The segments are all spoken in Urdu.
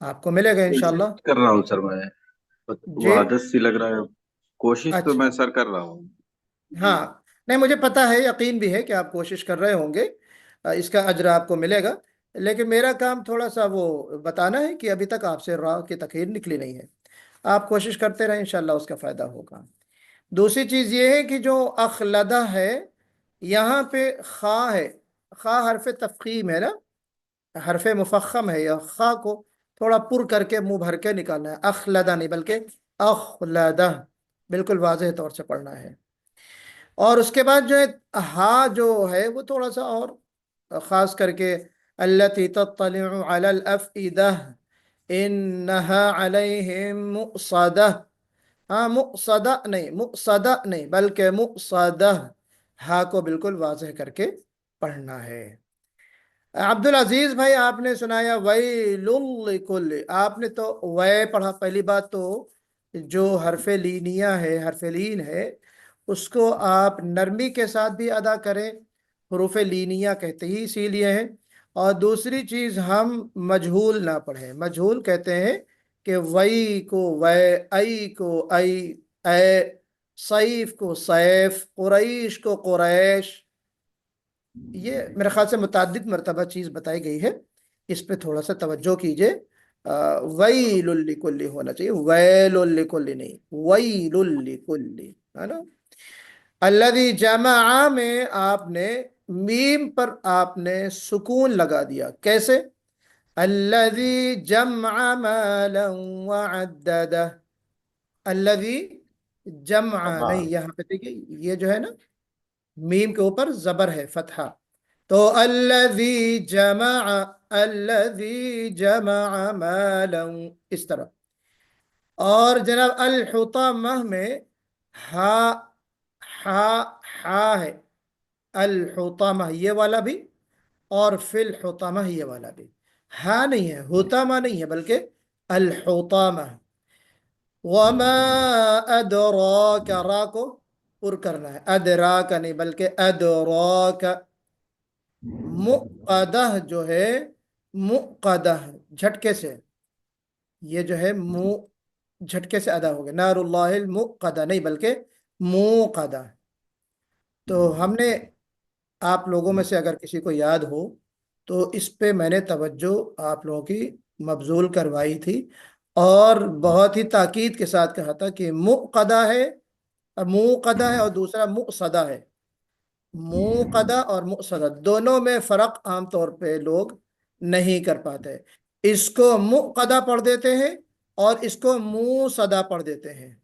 آپ کو ملے گا انشاءاللہ۔ کوشش کر رہا ہوں سر میں، جی وحدت سی لگ رہا ہے، کوشش تو اچھا، میں سر کر رہا ہوں جی۔ ہاں نہیں مجھے پتا ہے، یقین بھی ہے کہ آپ کوشش کر رہے ہوں گے، اس کا اجر آپ کو ملے گا، لیکن میرا کام تھوڑا سا وہ بتانا ہے کہ ابھی تک آپ سے راہ کی تخیر نکلی نہیں ہے۔ آپ کوشش کرتے رہیں، انشاءاللہ اس کا فائدہ ہوگا۔ دوسری چیز یہ ہے کہ جو اخلدہ ہے، یہاں پہ خا ہے، خا حرف تفخیم ہے نا، حرف مفخم ہے، یا خا کو تھوڑا پر کر کے منہ بھر کے نکالنا ہے، اخلدہ نہیں بلکہ اخلدہ، بالکل واضح طور سے پڑھنا ہے۔ اور اس کے بعد جو ہے ہا جو ہے وہ تھوڑا سا اور خاص کر کے التی تطلع علی الافئدہ انہا علیہم مؤصدہ، ہاں مؤصدہ نہیں، مؤصدہ نہیں بلکہ مؤصدہ، ہا کو بالکل واضح کر کے پڑھنا ہے۔ عبد العزیز بھائی آپ نے سنایا ویل لکل، آپ نے تو وے پڑھا، پہلی بات تو جو حرف لینیہ ہے، حرف لین ہے، اس کو آپ نرمی کے ساتھ بھی ادا کریں، حروف لینیہ کہتے ہی اسی لیے ہیں۔ اور دوسری چیز ہم مجہول نہ پڑھیں، مجہول کہتے ہیں کہ وئی کو وے، ای کو ای، اے، سیف کو سیف، قریش کو قریش، یہ میرے خیال سے متعدد مرتبہ چیز بتائی گئی ہے، اس پہ تھوڑا سا توجہ کیجئے۔ ویل لکل ہونا چاہیے، ویل لکل نہیں، ویل لکل، ہے نا۔ الذی جمع میں آپ نے میم پر آپ نے سکون لگا دیا، کیسے؟ الذی جمع مالا وعددہ، الذی جمع ہاں نہیں، یہاں پہ دیکھیے یہ جو ہے نا میم کے اوپر زبر ہے فتحہ، تو الذی جمع، الذی جمع مالا، اس طرح۔ اور جناب الحطامہ میں ہا، ہا، ہا ہے، الحطامہ یہ والا بھی، اور فی الحطامہ یہ والا بھی، ہا نہیں ہے، حطامہ نہیں ہے بلکہ الحطامہ۔ وما ادراک، را کو پر کرنا ہے، ادراک نہیں بلکہ ادراک۔ مقدہ جو ہے، مقدہ جھٹکے سے، یہ جو ہے منہ جھٹکے سے ادا ہو گیا، نار اللہ المقدہ نہیں بلکہ موقدہ۔ تو ہم نے آپ لوگوں میں سے اگر کسی کو یاد ہو تو اس پہ میں نے توجہ آپ لوگوں کی مبذول کروائی تھی، اور بہت ہی تاکید کے ساتھ کہا تھا کہ مقدہ ہے، موقدہ ہے، اور دوسرا مقصدہ ہے۔ موقدہ اور مقصدہ دونوں میں فرق عام طور پہ لوگ نہیں کر پاتے، اس کو مقدہ پڑھ دیتے ہیں اور اس کو موصدہ پڑھ دیتے ہیں،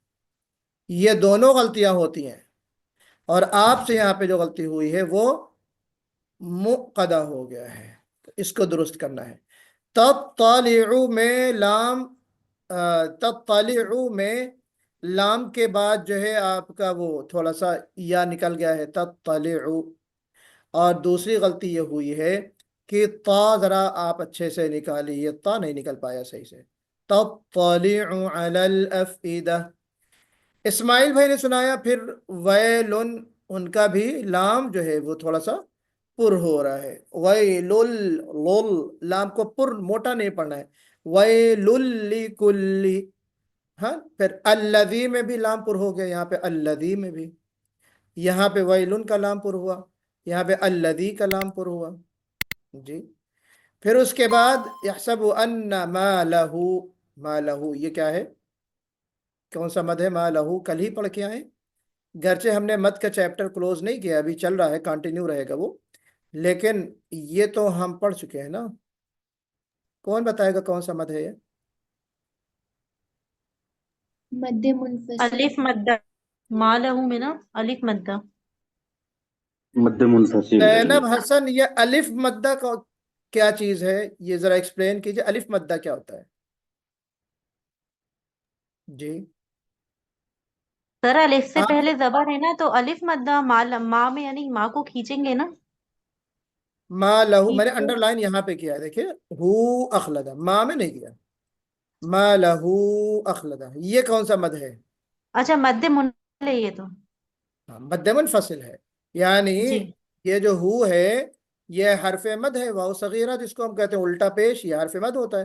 یہ دونوں غلطیاں ہوتی ہیں، اور آپ سے یہاں پہ جو غلطی ہوئی ہے وہ مقدہ ہو گیا ہے، تو اس کو درست کرنا ہے۔ تطلع میں لام، تطلع میں لام کے بعد جو ہے آپ کا وہ تھوڑا سا یا نکل گیا ہے، تطلع۔ اور دوسری غلطی یہ ہوئی ہے کہ تا ذرا آپ اچھے سے نکالی، یہ تا نہیں نکل پایا صحیح سے، تطلع علی الافئدہ۔ اسماعیل بھائی نے سنایا پھر ویلن، ان کا بھی لام جو ہے وہ تھوڑا سا پر ہو رہا ہے، ویلل، لول، لام کو پر موٹا نہیں پڑھنا ہے، ویلل لکل۔ ہاں پھر الذی میں بھی لام پر ہو گیا، یہاں پہ الذی میں بھی، یہاں پہ ویلن کا لام پر ہوا، یہاں پہ الذی کا لام پر ہوا جی۔ پھر اس کے بعد یحسب ان مالہ، مالہ یہ کیا ہے، کون سا مد ہے؟ مالہ کل ہی پڑھ کے آئے، گرچہ ہم نے مد کا چیپٹر کلوز نہیں کیا، ابھی چل رہا ہے، کنٹینیو رہے گا وہ، لیکن یہ تو ہم پڑھ چکے ہیں نا۔ کون بتائے گا کون سا مد ہے یہ؟ مد منفصل، الف مدہ، ما لہو میں نا الف مدہ، مد منفصل جی۔ زینب حسن، یہ الف مدہ کا کیا چیز ہے، یہ ذرا ایکسپلین کیجئے، الف مدہ کیا ہوتا ہے جی؟ سر الف سے آپ پہلے زبر ہے نا، تو الف مدہ، ما میں یعنی ماں کو کھینچیں گے نا، ما لہو میں نے کھینچ کے۔ انڈر لائن یہاں پہ کیا ہے، دیکھیے، ہو اخلدہ، ما میں نہیں کیا، ما لہو اخلدہ، یہ کون سا مد ہے؟ اچھا مد منفصل ہے یہ تو، مد منفصل ہے، یعنی جی یہ جو ہو ہے یہ حرف مد ہے، واو صغیرہ جس کو ہم کہتے ہیں الٹا پیش، یہ حرف مد ہوتا ہے،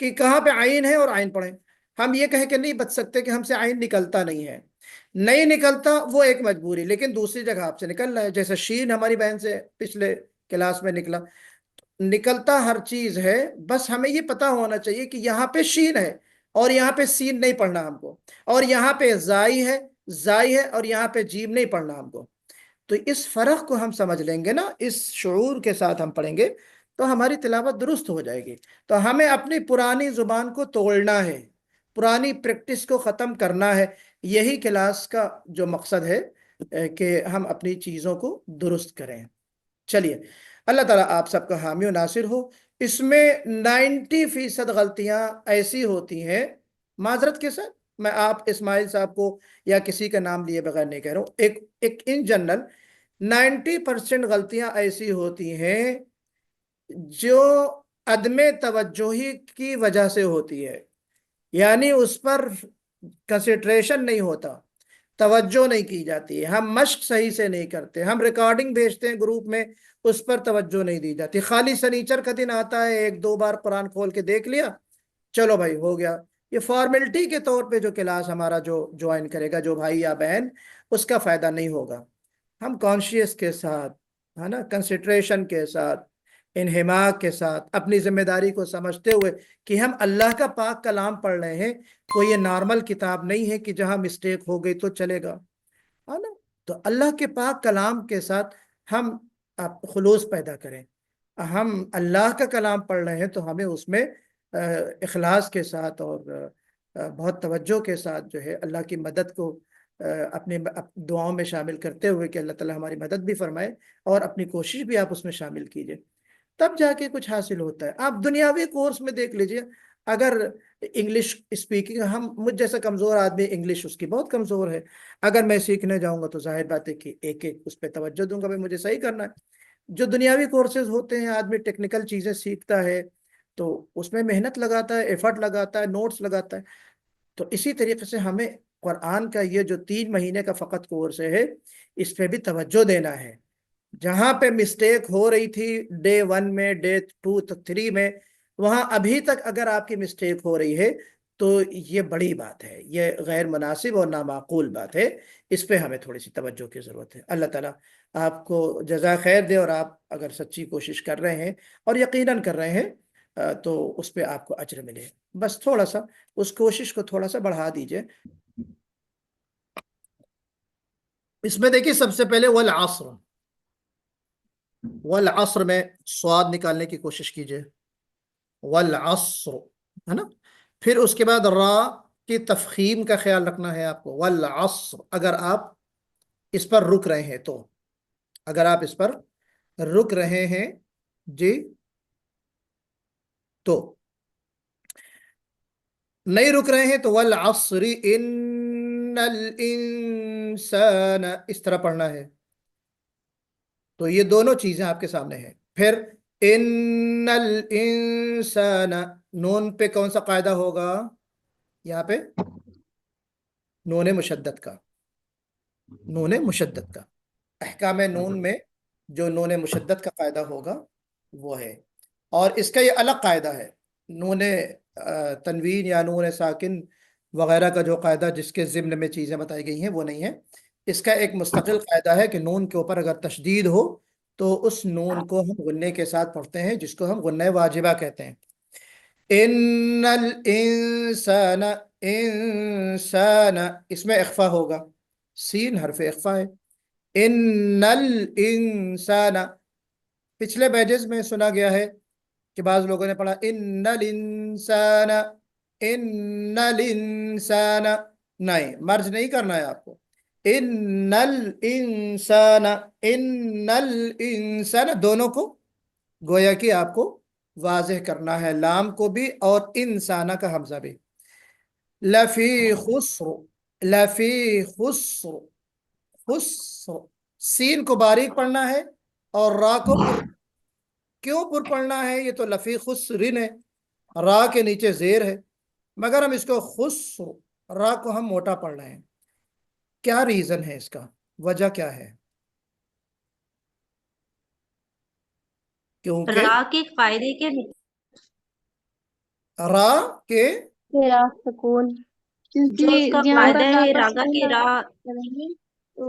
کہ کہاں پہ عین ہے اور عین پڑھیں. ہم یہ کہہ کے نہیں بچ سکتے کہ ہم سے عین نکلتا نہیں ہے. نہیں نکلتا وہ ایک مجبوری، لیکن دوسری جگہ آپ سے نکل رہا ہے. جیسے شین ہماری بہن سے پچھلے کلاس میں نکلا. نکلتا ہر چیز ہے، بس ہمیں یہ پتا ہونا چاہیے کہ یہاں پہ شین ہے اور یہاں پہ سین نہیں پڑھنا ہم کو، اور یہاں پہ زائی ہے اور یہاں پہ جیم نہیں پڑھنا ہم کو. تو اس فرق کو ہم سمجھ لیں گے نا، اس شعور کے ساتھ ہم پڑھیں گے تو ہماری تلاوت درست ہو جائے گی. تو ہمیں اپنی پرانی زبان کو توڑنا ہے، پرانی پریکٹس کو ختم کرنا ہے. یہی کلاس کا جو مقصد ہے کہ ہم اپنی چیزوں کو درست کریں. چلیے، اللہ تعالیٰ آپ سب کا حامی و ناصر ہو. اس میں 90% غلطیاں ایسی ہوتی ہیں، معذرت کے ساتھ میں آپ اسماعیل صاحب کو یا کسی کا نام لیے بغیر نہیں کہہ رہا ہوں، ایک ان جنرل 90% غلطیاں ایسی ہوتی ہیں جو عدم توجہی کی وجہ سے ہوتی ہے. یعنی اس پر کنسنٹریشن نہیں ہوتا، توجہ نہیں کی جاتی ہے، ہم مشق صحیح سے نہیں کرتے، ہم ریکارڈنگ بھیجتے ہیں گروپ میں، اس پر توجہ نہیں دی جاتی. خالی سنیچر کا دن آتا ہے، 1-2 بار قرآن کھول کے دیکھ لیا، چلو بھائی ہو گیا. یہ فارمیلٹی کے طور پہ جو کلاس ہمارا جو جوائن کرے گا جو بھائی یا بہن، اس کا فائدہ نہیں ہوگا. ہم کانشیس کے ساتھ، ہے نا، کنسنٹریشن کے ساتھ، انہماک کے ساتھ، اپنی ذمہ داری کو سمجھتے ہوئے کہ ہم اللہ کا پاک کلام پڑھ رہے ہیں، کوئی یہ نارمل کتاب نہیں ہے کہ جہاں مسٹیک ہو گئی تو چلے گا، ہے نا. تو اللہ کے پاک کلام کے ساتھ ہم خلوص پیدا کریں. ہم اللہ کا کلام پڑھ رہے ہیں تو ہمیں اس میں اخلاص کے ساتھ اور بہت توجہ کے ساتھ جو ہے اللہ کی مدد کو اپنے دعاؤں میں شامل کرتے ہوئے کہ اللہ تعالیٰ ہماری مدد بھی فرمائے، اور اپنی کوشش بھی آپ اس میں شامل کیجئے، تب جا کے کچھ حاصل ہوتا ہے. آپ دنیاوی کورس میں دیکھ لیجئے، اگر انگلش اسپیکنگ، مجھ جیسا کمزور آدمی انگلش اس کی بہت کمزور ہے، اگر میں سیکھنے جاؤں گا تو ظاہر بات ہے کہ ایک اس پہ توجہ دوں گا، بھائی مجھے صحیح کرنا ہے. جو دنیاوی کورسز ہوتے ہیں، آدمی ٹیکنیکل چیزیں سیکھتا ہے تو اس میں محنت لگاتا ہے، ایفرٹ لگاتا ہے، نوٹس لگاتا ہے. تو اسی طریقے سے ہمیں قرآن کا یہ جو 3 مہینے کا فقط کورس ہے، اس پہ بھی توجہ دینا ہے. جہاں پہ مسٹیک ہو رہی تھی ڈے 1 میں، ڈے 2 3 میں، وہاں ابھی تک اگر آپ کی مسٹیک ہو رہی ہے تو یہ بڑی بات ہے، یہ غیر مناسب اور نامعقول بات ہے. اس پہ ہمیں تھوڑی سی توجہ کی ضرورت ہے. اللہ تعالیٰ آپ کو جزا خیر دے، اور آپ اگر سچی کوشش کر رہے ہیں اور یقیناً کر رہے ہیں تو اس پہ آپ کو اجر ملے. بس تھوڑا سا اس کوشش کو تھوڑا سا بڑھا دیجئے. اس میں دیکھیے سب سے پہلے والعصر، والعصر میں صاد نکالنے کی کوشش کیجئے، والعصر، ہے نا. پھر اس کے بعد را کی تفخیم کا خیال رکھنا ہے آپ کو. والعصر اگر آپ اس پر رک رہے ہیں تو، اگر آپ اس پر رک رہے ہیں جی، تو نہیں رک رہے ہیں تو والعصر ان الانسان اس طرح پڑھنا ہے. تو یہ دونوں چیزیں آپ کے سامنے ہیں. پھر ان الانسان، نون پہ کون سا قاعدہ ہوگا یہاں پہ؟ نون مشدد کا، نون مشدد کا. احکام نون میں جو نون مشدد کا قاعدہ ہوگا وہ ہے، اور اس کا یہ الگ قاعدہ ہے. نون تنوین یا نون ساکن وغیرہ کا جو قاعدہ جس کے ضمن میں چیزیں بتائی گئی ہیں وہ نہیں ہے. اس کا ایک مستقل قاعدہ ہے کہ نون کے اوپر اگر تشدید ہو تو اس نون کو ہم غنے کے ساتھ پڑھتے ہیں، جس کو ہم غنہ واجبہ کہتے ہیں. ان الانسان، انسان اس میں اخفا ہوگا، سین حرف اخفا ہے. ان الانسان، پچھلے پیجز میں سنا گیا ہے کہ بعض لوگوں نے پڑھا ان الانسان، ان الانسان، نہیں، مرج نہیں کرنا ہے آپ کو. ان الانسان، ان الانسان، دونوں کو گویا کہ آپ کو واضح کرنا ہے، لام کو بھی اور انسانہ کا حمزہ بھی. لفی خسر، لفی خسر، خسر، سین کو باریک پڑھنا ہے اور را کو پر. کیوں پر پڑھنا ہے؟ یہ تو لفی خسرن ہے، را کے نیچے زیر ہے، مگر ہم اس کو خسر، را کو ہم موٹا پڑھ رہے ہیں. کیا ریزن ہے اس کا؟ وجہ کیا ہے؟ کیونکہ را کے قاعدے کے را کے را سکون، جو اس کیونکہ کا یہاں قاعدہ پر را ہے پر راگا سکون کی را. کریں گے تو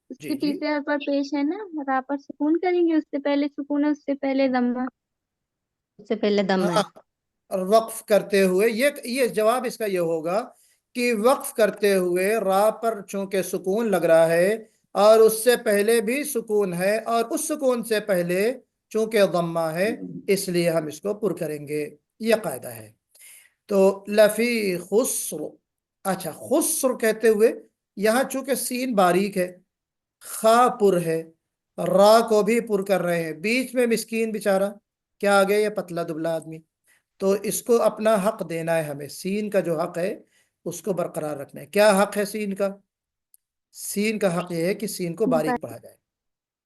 اس جی کے جی تیسرے حرف پر پیش ہے نا، را پر سکون کریں گے، اس سے پہلے سکون ہے، اس سے پہلے ضمہ. اس سے پہلے دم ہے. ہاں وقف کرتے ہوئے یہ جواب اس کا یہ ہوگا کہ وقف کرتے ہوئے را پر چونکہ سکون لگ رہا ہے اور اس سے پہلے بھی سکون ہے اور اس سکون سے پہلے چونکہ ضمہ ہے اس لیے ہم اس کو پر کریں گے، یہ قاعدہ ہے. تو لفی خسر، اچھا خسر کہتے ہوئے یہاں چونکہ سین باریک ہے، خا پر ہے، را کو بھی پر کر رہے ہیں، بیچ میں مسکین بیچارہ کیا آگے یہ پتلا دبلا آدمی، تو اس کو اپنا حق دینا ہے ہمیں، سین کا جو حق ہے اس کو برقرار رکھنا ہے. کیا حق ہے سین کا؟ سین کا حق یہ ہے کہ سین کو باریک پڑھا جائے،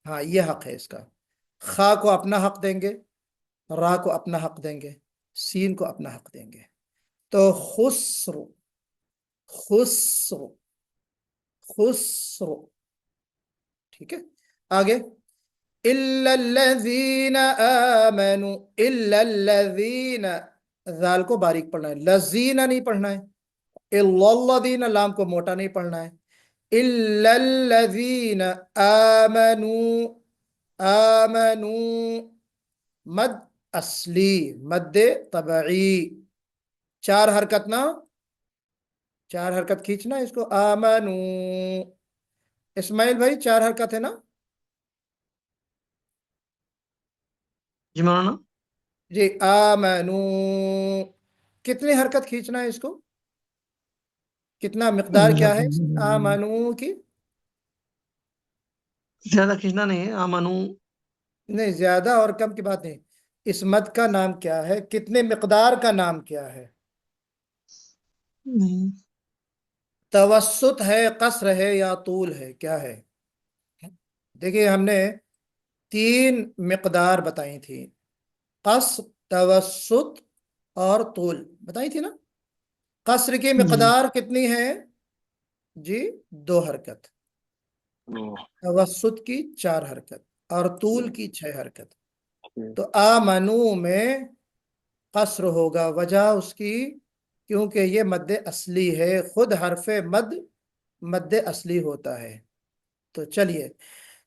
ہاں یہ حق ہے اس کا. خا کو اپنا حق دیں گے، را کو اپنا حق دیں گے، سین کو اپنا حق دیں گے. تو خسر، خسر، خسر، ٹھیک ہے. آگے الا الذین آمنوا، الا الذین، ذال کو باریک پڑھنا ہے، لذین نہیں پڑھنا ہے، الا الذین لام کو موٹا نہیں پڑھنا ہے، الا الذین آمنوا، آمنوا مد اصلی، مد طبعی، چار حرکت نا، چار حرکت کھینچنا اس کو، آمنوا. اسماعیل بھائی چار حرکت ہے نا؟ جی مولانا. جی آمنو، کتنی حرکت کھینچنا ہے اس کو؟ کتنا مقدار کیا ہے آمنو کی؟ زیادہ کھینچنا نہیں ہے. آمنو نہیں زیادہ اور کم کی بات نہیں، اس مد کا نام کیا ہے، کتنے مقدار کا نام کیا ہے؟ نہیں. توسط ہے، قصر ہے یا طول ہے، کیا ہے؟ دیکھیے ہم نے تین مقدار بتائی تھی، قصر، توسط اور طول بتائی تھی نا. قصر کی جی مقدار کتنی ہے جی؟ 2 حرکت، توسط کی 4 حرکت اور طول کی 6 حرکت. تو آمنو میں قصر ہوگا، وجہ اس کی کیونکہ یہ مد اصلی ہے، خود حرف مد اصلی ہوتا ہے. تو چلیے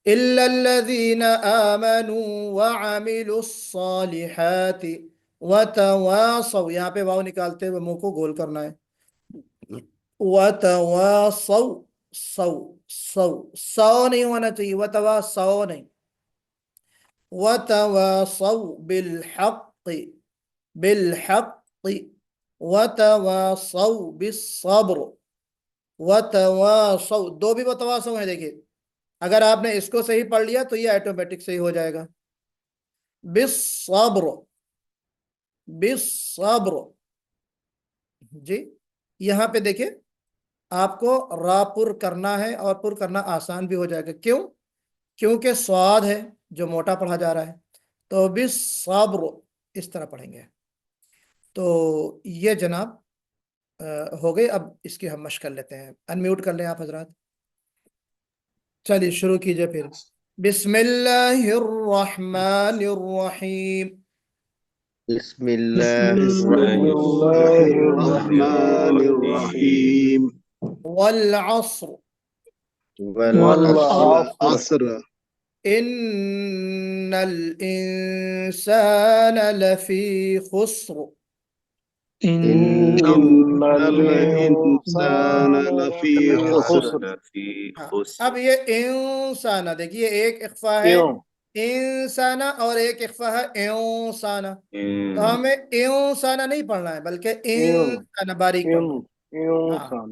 الا الذین آمنوا وعملوا الصالحات وتواصوا، یہاں پہ واو نکالتے ہوئے منہ کو گول کرنا ہے، وتواصوا، سو نہیں ہونا چاہیے، وتواصوا نہیں، وتواصوا بالحق، بالحق، وتواصوا بالصبر، وتواصوا، 2 بھی وتواصوا ہیں. دیکھیے اگر آپ نے اس کو صحیح پڑھ لیا تو یہ آٹومیٹک صحیح ہو جائے گا، بالصبر، بالصبر. جی یہاں پہ دیکھیں آپ کو را پر کرنا ہے اور پر کرنا آسان بھی ہو جائے گا. کیوں؟ کیونکہ صاد ہے جو موٹا پڑھا جا رہا ہے، تو بالصبر اس طرح پڑھیں گے. تو یہ جناب ہو گئی. اب اس کی ہم مشق کر لیتے ہیں، انمیوٹ کر لیں آپ حضرات. چلیے شروع کیجئے پھر. بسم اللہ الرحمن الرحیم. بسم اللہ بسم اللہ الرحمن الرحیم والعصر والعصر ان الانسان لفی خسر. ان ان الانسان لفی خسر. ہاں اب یہ انسانہ دیکھیے ایک اخفا ہے انسانہ اور ایک اخفا ہے انسانہ، تو ہمیں انسانہ نہیں پڑھنا ہے بلکہ انسانہ باریک پڑھنا ہے. ہاں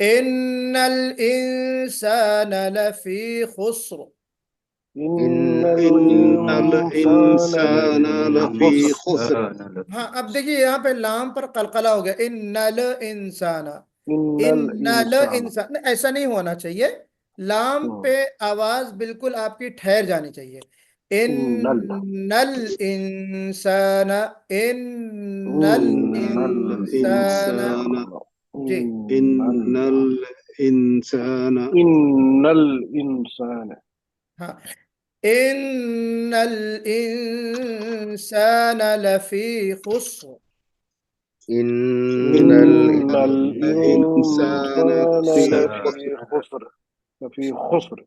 ان الانسان لفی خسر. ان الانسان لفی خسر. ہاں اب دیکھیے یہاں پہ لام پر قلقلہ ہو گیا، ان الانسان، ان الانسان ایسا نہیں ہونا چاہیے، لام پہ آواز بالکل آپ کی ٹھہر جانی چاہیے. ان الانسان، ان الانسان. جی ان الانسان ہاں إن الإنسان لفي خسر. إن إن الإنسان الإنسان لفي لفي خسر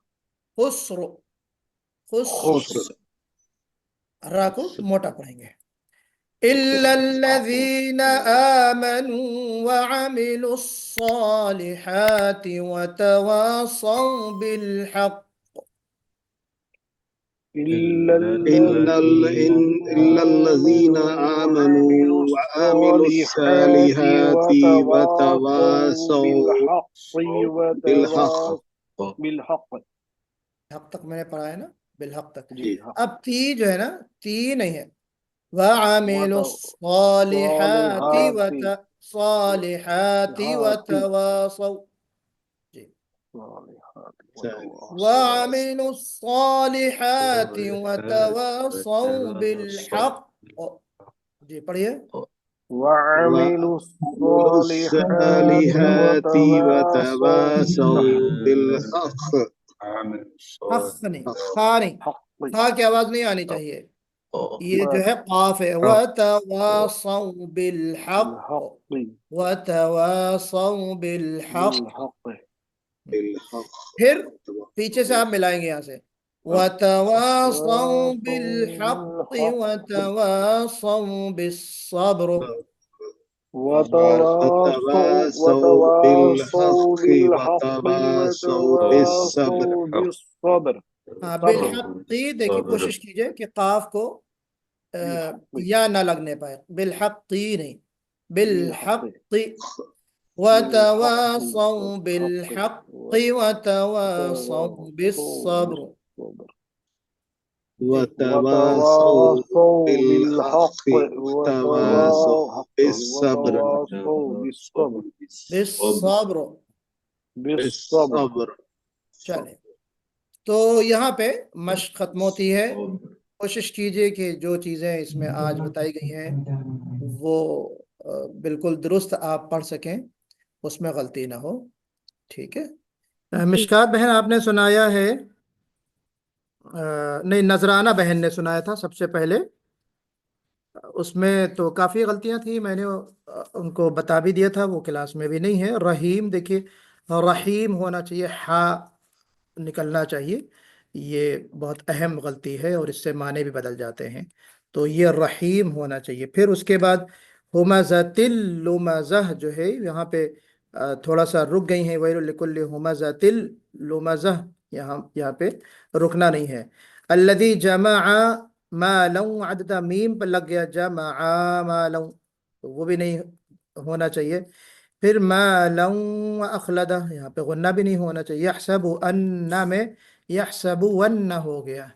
خسر خسر خسر را کو موٹا پڑھیں گے. إلا الذين آمنوا وعملوا الصالحات وتواصوا بالحق. إلا إلا الذين آمنوا وعملوا الصالحات وتواصوا بالحق. بالحق. حق تک میں نے پڑھا ہے نا، بالحق تک. جی اب تی جو ہے نا، تی نہیں ہے. وعملوا الصالحات صالحات وتواصوا. جی وعملوا الصالحات وتواصوا بالحق. جی پڑھیے. وعملوا الصالحات وتواصوا بالحق. حق نہیں، خا نہیں، خا کی آواز نہیں آنی چاہیے. یہ جو ہے قاف ہے. وتواصوا بالحق وتواصوا بالحق. پھر پیچھے سے آپ ملائیں گے یہاں سے. وتواصوا بالحق وتواصوا بالصبر. وتواصوا بالحق وتواصوا بالصبر. بالصبر. ہاں بالحق. دیکھیے کوشش کیجئے کہ قاف کو یا نہ لگنے پائے. بالحق نہیں، بالحق. وتواصوا بالحق وتواصوا بالصبر. وتواصوا بالحق وتواصوا بالصبر. بالصبر. بالصبر. چلے تو یہاں پہ مشق ختم ہوتی ہے. کوشش کیجئے کہ جو چیزیں اس میں آج بتائی گئی ہیں وہ بالکل درست آپ پڑھ سکیں، اس میں غلطی نہ ہو. ٹھیک ہے. مشکات بہن آپ نے سنایا ہے، نہیں نذرانہ بہن نے سنایا تھا سب سے پہلے. اس میں تو کافی غلطیاں تھیں، میں نے ان کو بتا بھی دیا تھا، وہ کلاس میں بھی نہیں ہے. رحیم دیکھیے رحیم ہونا چاہیے، ہا نکلنا چاہیے. یہ بہت اہم غلطی ہے اور اس سے معنی بھی بدل جاتے ہیں. تو یہ رحیم ہونا چاہیے. پھر اس کے بعد ہمزۃ اللمزہ جو ہے یہاں پہ تھوڑا سا رک گئی ہیں. ویل لکل ہمزۃ اللمزہ، یہاں پہ رکنا نہیں ہے. الذی جمع مالا عددا، میم پر لگ گیا جمع مالا، تو وہ بھی نہیں ہونا چاہیے. پھر مالا اخلدہ، یہاں پہ غنہ بھی نہیں ہونا چاہیے. یحسب ان میں یحسب ون ہو گیا،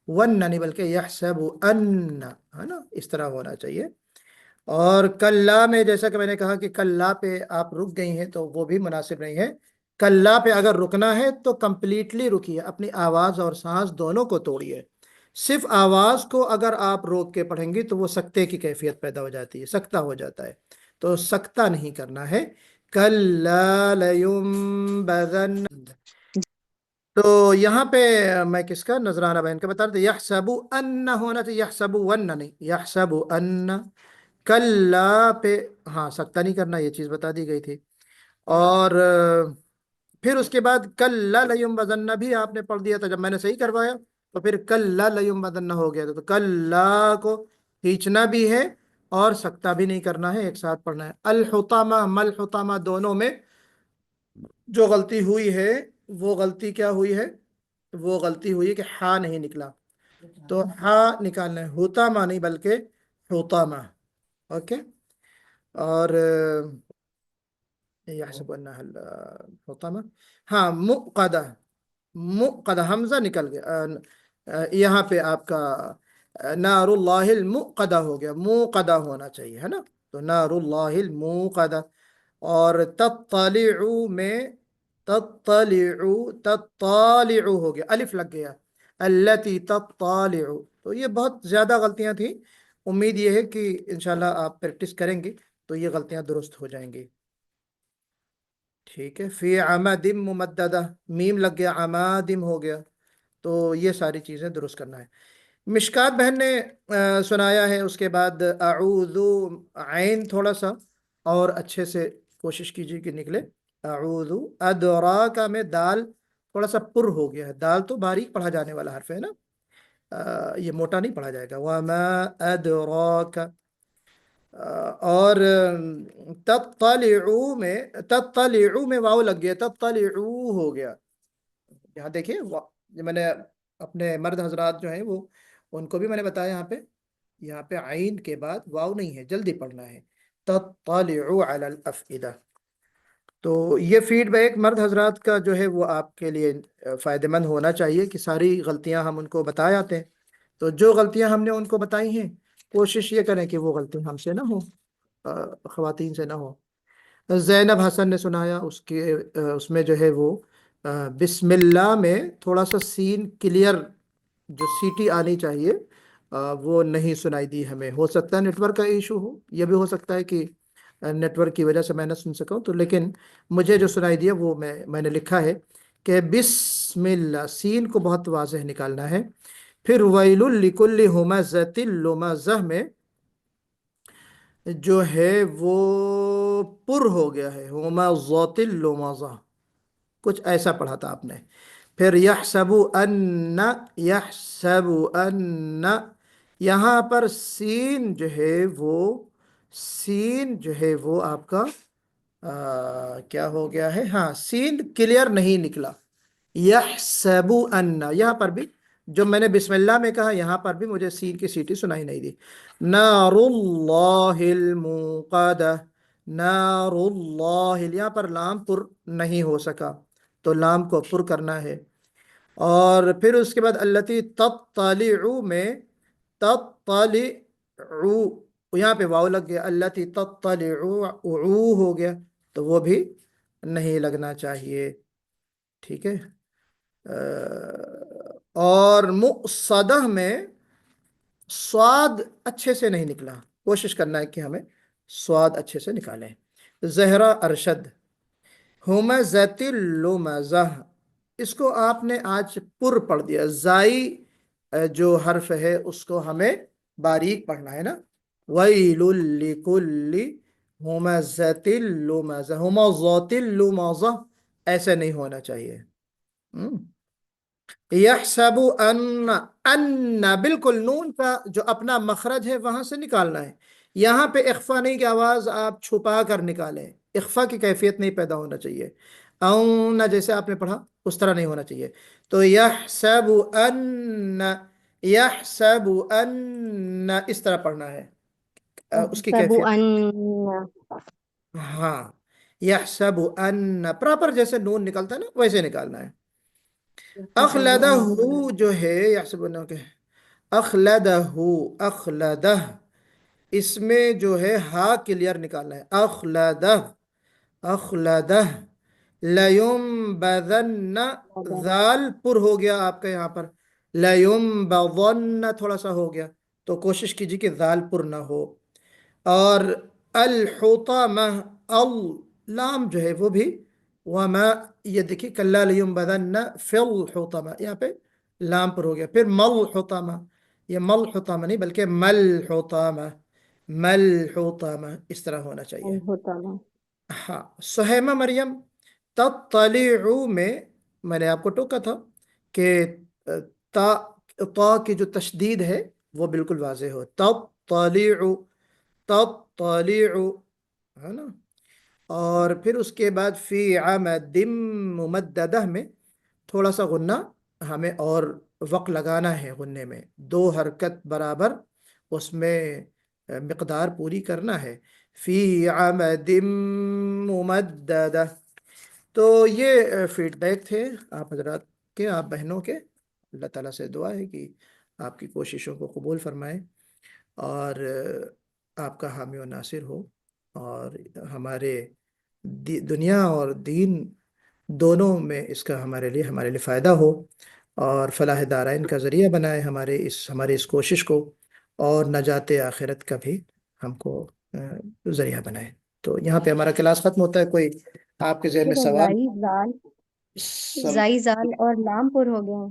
ون نہیں بلکہ یحسب ان، ہے نا، اس طرح ہونا چاہیے. اور کلا میں جیسا کہ میں نے کہا کہ کلا پہ آپ رک گئی ہیں تو وہ بھی مناسب نہیں ہے. کلا پہ اگر رکنا ہے تو کمپلیٹلی رکیے، اپنی آواز اور سانس دونوں کو توڑیے. صرف آواز کو اگر آپ روک کے پڑھیں گی تو وہ سکتے کی کیفیت پیدا ہو جاتی ہے، سکتا ہو جاتا ہے. تو سکتا نہیں کرنا ہے. کلا لیمبذن. تو یہاں پہ میں کس کا نذرانہ بہن کا بتا رہا تھا. یحسب ان ہونا چاہیے، یحسب ون نہیں، یحسب ان. کلا پہ ہاں سکتا نہیں کرنا، یہ چیز بتا دی گئی تھی. اور پھر اس کے بعد کلا لیمبذن بھی آپ نے پڑھ دیا تھا جب میں نے صحیح کروایا، تو پھر کلا لیمبذن ہو گیا. تو کلا کو کھینچنا بھی ہے اور سکتا بھی نہیں کرنا ہے، ایک ساتھ پڑھنا ہے. الحطامہ ملحطامہ دونوں میں جو غلطی ہوئی ہے وہ غلطی کیا ہوئی ہے؟ وہ غلطی ہوئی ہے کہ ہا نہیں نکلا، تو ہا نکالنا ہے. حطامہ نہیں بلکہ حطامہ. اوکے. اور یحسب انہ الحطامہ، ہاں مؤقدہ، مؤقدہ حمزہ نکل گیا. یہاں پہ آپ کا نار اللہ المؤقدہ ہو گیا، موقدہ ہونا چاہیے، ہے نا. تو نار اللہ الموقدہ. اور تطلع میں تطالع ہو گیا، الف لگ گیا. التی تطالع. تو یہ بہت زیادہ غلطیاں تھیں. امید یہ ہے کہ انشاءاللہ آپ پریکٹس کریں گے تو یہ غلطیاں درست ہو جائیں گی. ٹھیک ہے. فی عمد ممددہ، میم لگ گیا، عمادم ہو گیا. تو یہ ساری چیزیں درست کرنا ہے۔ مشکات بہن نے سنایا ہے، اس کے بعد اعوذ، عین تھوڑا سا اور اچھے سے کوشش کیجیے کہ نکلے، اعوذ، ادراک میں دال تھوڑا سا پر ہو گیا ہے، دال تو باریک پڑھا جانے والا حرف ہے نا، یہ موٹا نہیں پڑھا جائے گا، وما ادراک۔ اور تطلعو میں واو لگ گیا، تطلعو ہو گیا، یہاں دیکھیے میں نے اپنے مرد حضرات جو ہیں وہ ان کو بھی میں نے بتایا یہاں پہ عین کے بعد واو نہیں ہے، جلدی پڑھنا ہے، تطلعو علی الافئدہ۔ تو یہ فیڈ بیک مرد حضرات کا جو ہے وہ آپ کے لیے فائدہ مند ہونا چاہیے کہ ساری غلطیاں ہم ان کو بتائے آتے ہیں، تو جو غلطیاں ہم نے ان کو بتائی ہیں کوشش یہ کریں کہ وہ غلطی ہم سے نہ ہو، خواتین سے نہ ہو۔ زینب حسن نے سنایا، اس میں جو ہے وہ بسم اللہ میں تھوڑا سا سین کلیئر جو سیٹی آنی چاہیے وہ نہیں سنائی دی ہمیں، ہو سکتا ہے نیٹ ورک کا ایشو ہو، یہ بھی ہو سکتا ہے کہ نیٹ ورک کی وجہ سے میں نہ سن سکا ہوں، تو لیکن مجھے جو سنائی دیا وہ میں نے لکھا ہے کہ بسم اللہ، سین کو بہت واضح نکالنا ہے۔ پھر ویل لکل ہمزۃ لمزہ میں جو ہے وہ پر ہو گیا ہے، ہمزۃ لمزہ، کچھ ایسا پڑھا تھا آپ نے۔ پھر یحسب ان، یحسب ان، یہاں پر سین جو ہے وہ آپ کا کیا ہو گیا ہے، ہاں سین کلیئر نہیں نکلا، یحسب ان، یہاں پر بھی جو میں نے بسم اللہ میں کہا یہاں پر بھی مجھے سین کی سیٹی سنائی نہیں دی۔ نار اللہ الموقدہ، نار اللہ، یہاں پر لام پر نہیں ہو سکا تو لام کو پر کرنا ہے۔ اور پھر اس کے بعد التی تطلع میں تطلع، یہاں پہ واو لگ گیا، التی تطلع ہو گیا تو وہ بھی نہیں لگنا چاہیے، ٹھیک ہے۔ اور مؤصدہ میں سواد اچھے سے نہیں نکلا، کوشش کرنا ہے کہ ہمیں سواد اچھے سے نکالیں۔ زہرا ارشد، ہمزۃ اللمزہ، اس کو آپ نے آج پر پڑھ دیا، زائی جو حرف ہے اس کو ہمیں باریک پڑھنا ہے نا، ویل لکل ہمزۃ اللمزہ، ہمزۃ اللمزہ ایسے نہیں ہونا چاہیے۔ یحسب ان بالکل نون کا جو اپنا مخرج ہے وہاں سے نکالنا ہے، یہاں پہ اخفا نہیں کہ آواز آپ چھپا کر نکالیں، اخفا کی کیفیت نہیں پیدا ہونا چاہیے، اون جیسے آپ نے پڑھا اس طرح نہیں ہونا چاہیے۔ تو یحسب ان، یحسب ان اس طرح پڑھنا ہے، اس کی یحسب کیفیت، ان، ہاں یحسب ان پراپر جیسے نون نکلتا ہے نا ویسے نکالنا ہے۔ اخلدہ جو ہے یحسبون کے اخلدہ، اخلدہ اس میں جو ہے ہا کلیئر نکالنا ہے، اخلدہ، اخلدہ، لیمبذن، ذال پر ہو گیا آپ کا یہاں پر، لیمبذن تھوڑا سا ہو گیا تو کوشش کیجیے کہ ذال پر نہ ہو۔ اور الحطمہ، لام جو ہے وہ بھی، وما، یہ دیکھیے کلا لیمبذن فی الحطمہ، یہاں پہ لام پر ہو گیا۔ پھر ملحطمہ، یہ ملحطمہ نہیں بلکہ ملحطمہ، ملحطمہ اس طرح ہونا چاہیے۔ الحطمہ، ہاں سہیمہ مریم، تطلع میں نے آپ کو ٹوکا تھا کہ تا کی جو تشدید ہے وہ بالکل واضح ہو، تطلع، تطلع، ہے نا۔ اور پھر اس کے بعد فی عمد ممددہ میں تھوڑا سا غنہ ہمیں اور وقت لگانا ہے، غنے میں 2 حرکت برابر اس میں مقدار پوری کرنا ہے، فی عمد ممددہ۔ تو یہ فیڈ بیک تھے آپ حضرات کے، آپ بہنوں کے، اللہ تعالیٰ سے دعا ہے کہ آپ کی کوششوں کو قبول فرمائے اور آپ کا حامی و ناصر ہو، اور ہمارے دنیا اور دین دونوں میں اس کا ہمارے لیے فائدہ ہو، اور فلاح دارین کا ذریعہ بنائے ہماری اس کوشش کو، اور نجات آخرت کا بھی ہم کو ذریعہ بنائے۔ تو یہاں پہ ہمارا کلاس ختم ہوتا ہے، کوئی آپ کے ذہن میں سوال؟ زائی زال اور لام پر ہو گئے ہیں۔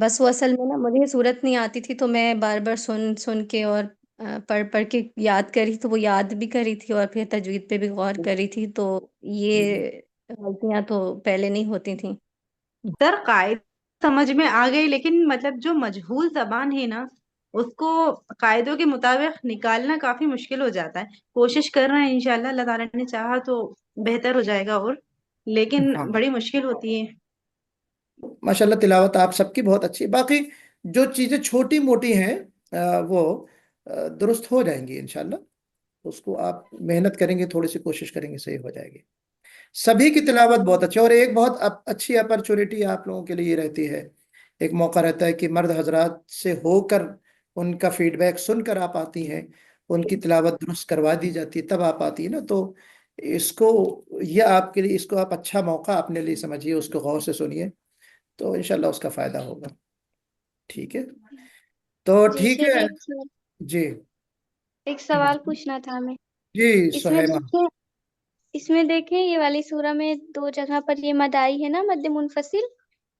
بس وہ اصل میں نا مجھے صورت نہیں آتی تھی تو میں بار بار سن سن کے اور پڑھ پڑھ کے یاد کری تو وہ یاد بھی کری تھی اور پھر تجوید پہ بھی غور کری تھی تو یہ غلطیاں تو پہلے نہیں ہوتی تھیں. سر قاعد سمجھ میں آ گئی، لیکن مطلب جو مجہول زبان ہے نا اس کو قاعدوں کے مطابق نکالنا کافی مشکل ہو جاتا ہے. کوشش کر رہے ہیں انشاءاللہ، اللہ تعالیٰ نے چاہا تو بہتر ہو جائے گا، اور لیکن ہاں بڑی مشکل ہوتی ہے. ماشاءاللہ تلاوت آپ سب کی بہت اچھی ہے. باقی جو چیزیں چھوٹی موٹی ہیں وہ درست ہو جائیں گی انشاءاللہ. اس کو آپ محنت کریں گے، تھوڑی سی کوشش کریں گے، صحیح ہو جائے گی. سبھی کی تلاوت بہت اچھی ہے. اور ایک بہت اچھی اپرچونٹی آپ لوگوں کے لیے رہتی ہے، ایک موقع رہتا ہے کہ مرد حضرات سے ہو کر ان کا فیڈ بیک سن کر آپ آتی ہیں، ان کی تلاوت درست کروا دی جاتی ہے، تب آپ آتی ہے نا. تو اس کو یہ آپ کے لیے، اس کو آپ اچھا موقع اپنے لیے سمجھیے، اس کو غور سے سنیے تو انشاءاللہ اس کا فائدہ ہوگا. ٹھیک ہے تو جی ٹھیک شیخ، ہے. جی ایک سوال پوچھنا تھا ہمیں. جی اس میں سہیمہ. دیکھیں اس میں دیکھیں یہ والی سورہ میں 2 جگہ پر یہ مد آئی ہے نا، مد منفصل.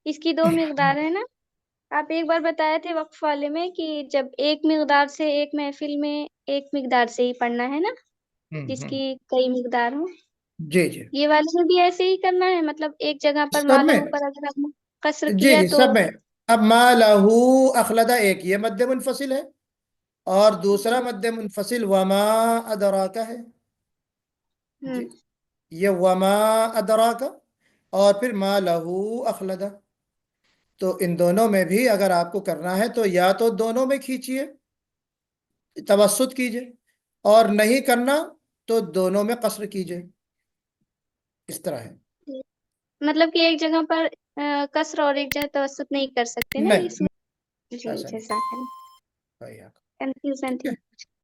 اس کی 2 مقدار ہے نا. آپ ایک بار بتائے تھے وقف والے میں کہ جب ایک مقدار سے ایک محفل میں ایک مقدار سے ہی پڑھنا ہے نا، جس کی کئی مقدار ہوں. جی جی یہ والے میں بھی ایسے ہی کرنا ہے، مطلب ایک جگہ پر سب میں. مالہ پر اگر ہم قصر جی کیا جی تو سب میں. اب ما لہو اخلدہ ایک یہ مد منفصل ہے، اور دوسرا مد منفصل وما ادراکا ہے. جی یہ وما ادراکا اور پھر ما لہو اخلدہ. تو ان دونوں میں بھی اگر آپ کو کرنا ہے تو یا تو دونوں میں کھینچیے، توسط کیجئے، اور نہیں کرنا تو دونوں میں قصر کیجئے. اس طرح ہے. مطلب کہ ایک جگہ پر قصر اور ایک جگہ توسط نہیں کر سکتے نا نہیں اس میں. جی ایسا نہیں. جزاک اللہ. بھائی آپ. کنفیوژن ٹھیک تھی. ہے